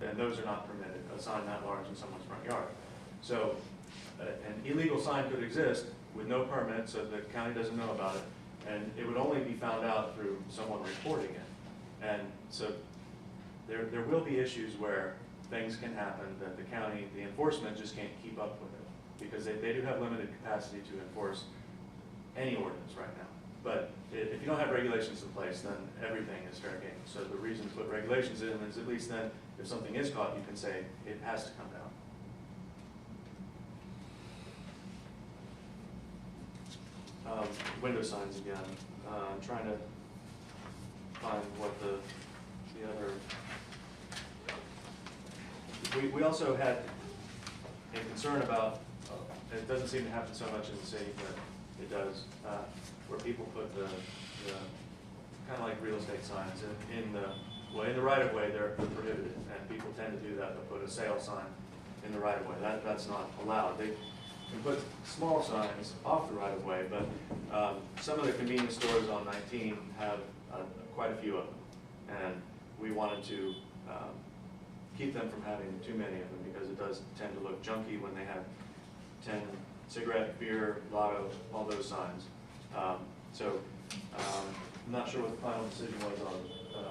and those are not permitted, a sign that large in someone's front yard. So an illegal sign could exist with no permit, so the county doesn't know about it, and it would only be found out through someone reporting it. And so there will be issues where things can happen that the county, the enforcement just can't keep up with it, because they do have limited capacity to enforce any ordinance right now. But if you don't have regulations in place, then everything is fair game. So the reason to put regulations in is at least then, if something is caught, you can say it has to come down. Window signs again. I'm trying to find what the other. We also had a concern about. It doesn't seem to happen so much in the city, but it does. Where people put the kind of like real estate signs in the right of way, they're prohibited, and people tend to do that. They'll put a sale sign in the right of way. That's not allowed. They can put small signs off the right of way, but some of the convenience stores on 19 have quite a few of them, and we wanted to keep them from having too many of them, because it does tend to look junky when they have 10 cigarette, beer, lotto, all those signs. I'm not sure what the final decision was on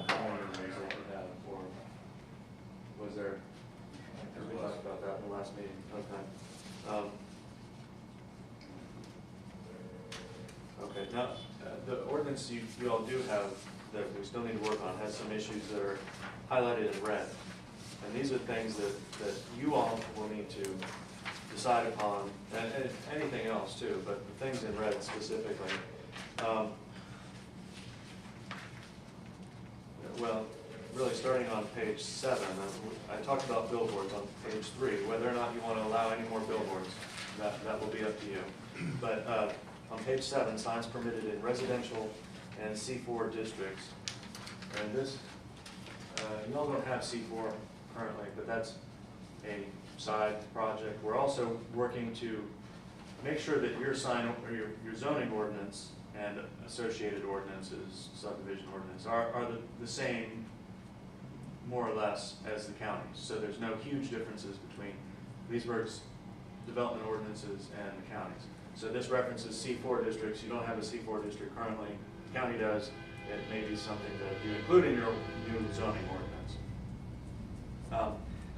how many of these they could have, or was there? Because we talked about that in the last meeting. Okay. Okay. Now, the ordinance you all do have that we still need to work on has some issues that are highlighted in red, and these are things that you all will need to decide upon, and anything else too, but the things in red specifically. Well, really starting on page 7, I talked about billboards on page 3, whether or not you want to allow any more billboards, that will be up to you. But on page 7, signs permitted in residential and C4 districts. And this, you all don't have C4 currently, but that's a side project. We're also working to make sure that your sign or your zoning ordinance and associated ordinances, subdivision ordinance, are the same more or less as the county's. So there's no huge differences between Leesburg's development ordinances and the county's. So this references C4 districts. You don't have a C4 district currently. The county does. It may be something that you include in your new zoning ordinance.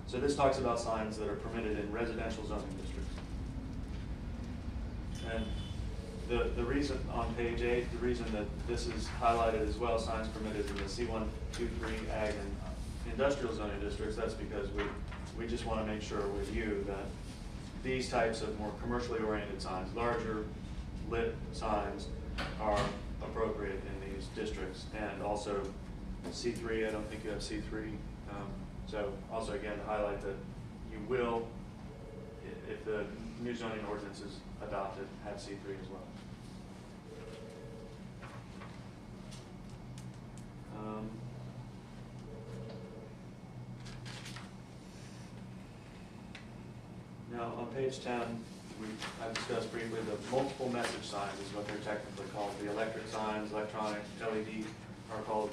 So this talks about signs that are permitted in residential zoning districts. And the reason on page 8, the reason that this is highlighted as well, signs permitted in the C1, 2, 3 ag and industrial zoning districts, that's because we just want to make sure with you that these types of more commercially oriented signs, larger lit signs, are appropriate in these districts. And also C3, I don't think you have C3. So also again, to highlight that you will, if the new zoning ordinance is adopted, have C3 as well. Now on page 10, I've discussed briefly the multiple message signs is what they're technically called. The electric signs, electronic, LED are called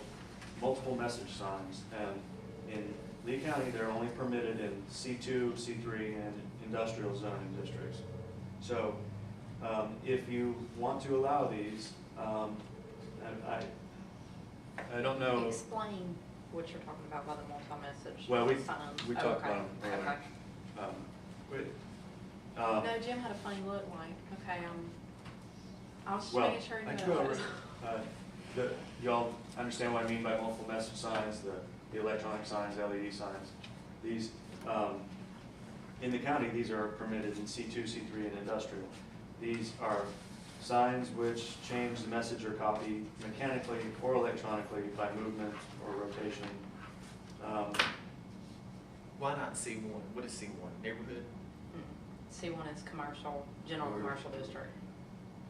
multiple message signs. And in Lee County, they're only permitted in C2, C3, and industrial zoning districts. So if you want to allow these, I don't know. Explain what you're talking about by the multi-message. Well, we signs. talked about them earlier. Okay. No, Jim had a funny look like, okay, I was just making sure you I know. can go over. Y'all understand what I mean by multiple message signs, the electronic signs, LED signs. These, in the county, these are permitted in C2, C3, and industrial. These are signs which change the message or copy mechanically or electronically by movement or rotation. Why not C1? What is C1? Neighborhood? C1 is commercial, general commercial district.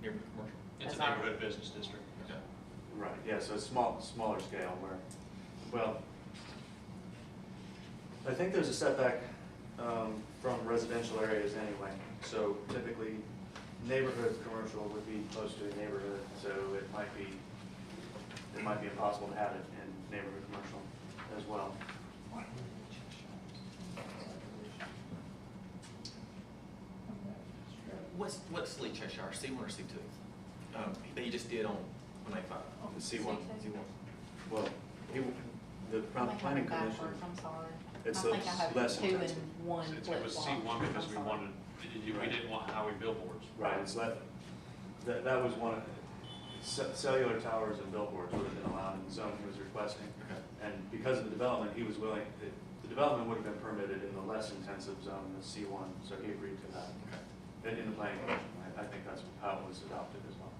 Neighborhood commercial? It's a That's our- neighborhood business district. Okay. Right, yeah, so it's smaller scale where, well, I think there's a setback from residential areas anyway. So typically, neighborhood commercial would be close to a neighborhood, so it might be impossible to have it in neighborhood commercial as well. What's Lee Cheshire, C1 or C2? That he just did on 185. C1. C1. Well, the I may have planning it commission, backwards, I'm sorry. it's I think I have less 2 intensive. and 1 It flip was flop. C1 because we I'm sorry. wanted, we didn't want highway billboards. Right, it's that was one of, cellular towers and billboards would have been allowed in the zone he was requesting. Okay. And because of the development, he was willing, the development would have been permitted in the less intensive zone, the C1, so he agreed to that. Okay. In the planning commission, I think that's how it was adopted as well.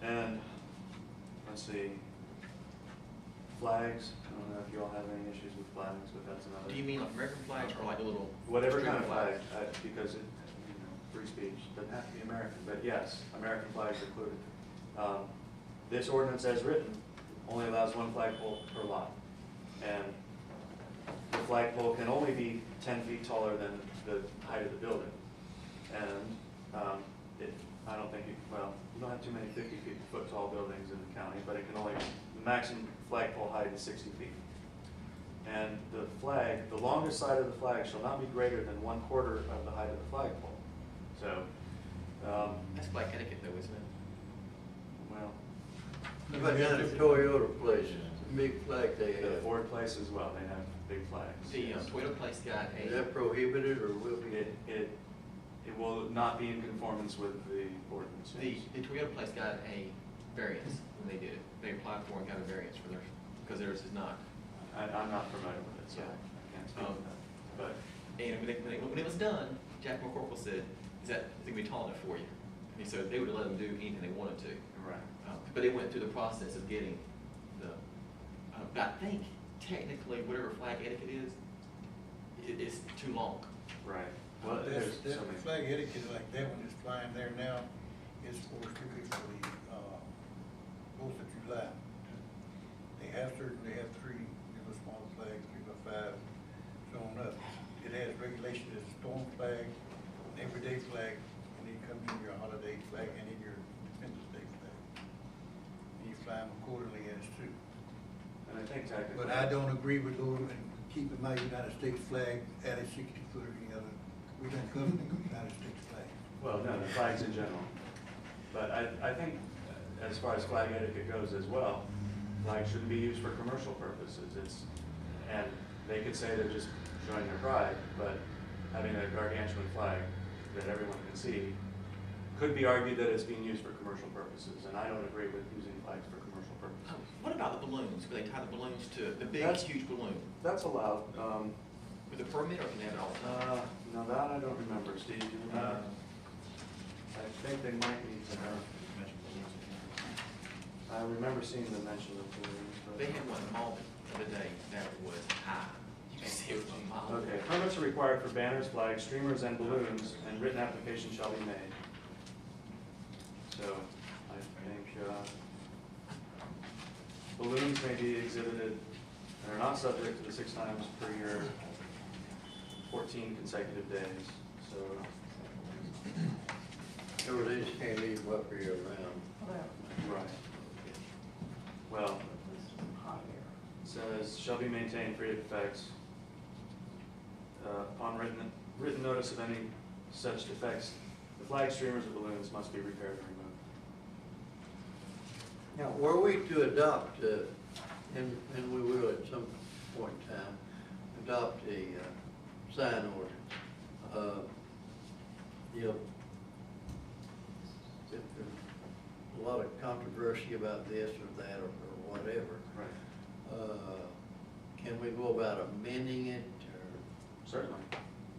And, let's see, flags, I don't know if you all have any issues with flags, but that's another. Do you mean like American flags or like a little? Whatever street kind of flag, because it, free speech, doesn't have to be American, but yes, American flags are included. This ordinance as written only allows 1 flagpole per lot. And the flagpole can only be 10 feet taller than the height of the building. And I don't think, well, you don't have too many 50-foot tall buildings in the county, but it can only, the maximum flagpole height is 60 feet. And the flag, the longest side of the flag shall not be greater than 1/4 of the height of the flagpole. So, That's flag etiquette though, isn't it? well, How about down at Toyota place, big flag they the have? Ford place as well, they have big flags. The Toyota place got Is a, that prohibited or will be? It will not be in conformance with the ordinance. the Toyota place got a variance when they did it. They applied for and got a variance for theirs, because theirs is not. I'm not familiar with it, so Yeah. I can't speak to that. But, And when it was done, Jack McCorkle said, is it gonna be tall enough for you? And he said they would let them do anything they wanted to. right, But they went through the process of getting the, but I think technically whatever flag etiquette is, it is too long. right. Well, there's That so many. flag etiquette like that one is flying there now is for strictly for the, 4th of July. They have 3, smaller flags, 3 by 5, so on up. It has regulation as a storm flag, an everyday flag, and it comes in your holiday flag and in your Independence Day flag. And you fly them accordingly as too. And I think technically. But I don't agree with those and keeping my United States flag at a 60-foot or the other. We don't cover the United States flag. Well, no, the flags in general. But I think as far as flag etiquette goes as well, flags shouldn't be used for commercial purposes. And they could say they're just showing their pride, but having a gargantuan flag that everyone can see could be argued that it's being used for commercial purposes. And I don't agree with using flags for commercial purposes. What about the balloons? Where they tie the balloons to the big, That's- huge balloon? That's allowed. With a permit or can they have it all the time? No, that I don't remember. Steve, do you remember? I think they might need to know. I remember seeing them mention the balloons. but- They had one in the mall the other day that was high. You can see it was a mile. Okay, permits are required for banners, flags, streamers, and balloons, and written application shall be made. So, I think, balloons may be exhibited and are not subject to the 6 times per year, 14 consecutive days, so. So they just can't leave them up here around. Right. Well, it says, shall be maintained free of defects. Upon written notice of any such defects, the flag, streamers, or balloons must be repaired and removed. Now, were we to adopt, and we will at some point in time, adopt a sign ordinance, you know, if there's a lot of controversy about this or that or whatever, Right. can we go about amending it or? Certainly,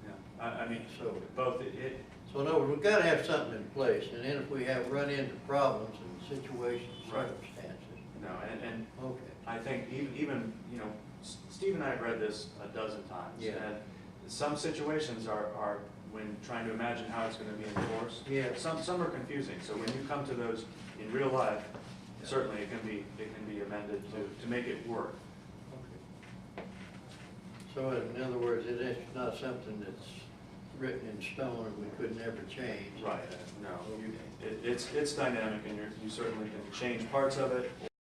yeah. I mean, So- both, So in other words, we've got to have something in place, and then if we have run into problems and situations, Right. circumstances, no, and okay. I think even, Steve and I have read this a dozen times. Yeah. And some situations are when trying to imagine how it's gonna be enforced. Yeah. Some are confusing, so when you come to those in real life, certainly it can be amended to make it work. Okay. So in other words, it is not something that's written in stone and we could never change. Right, no, it's dynamic and you certainly can change parts of it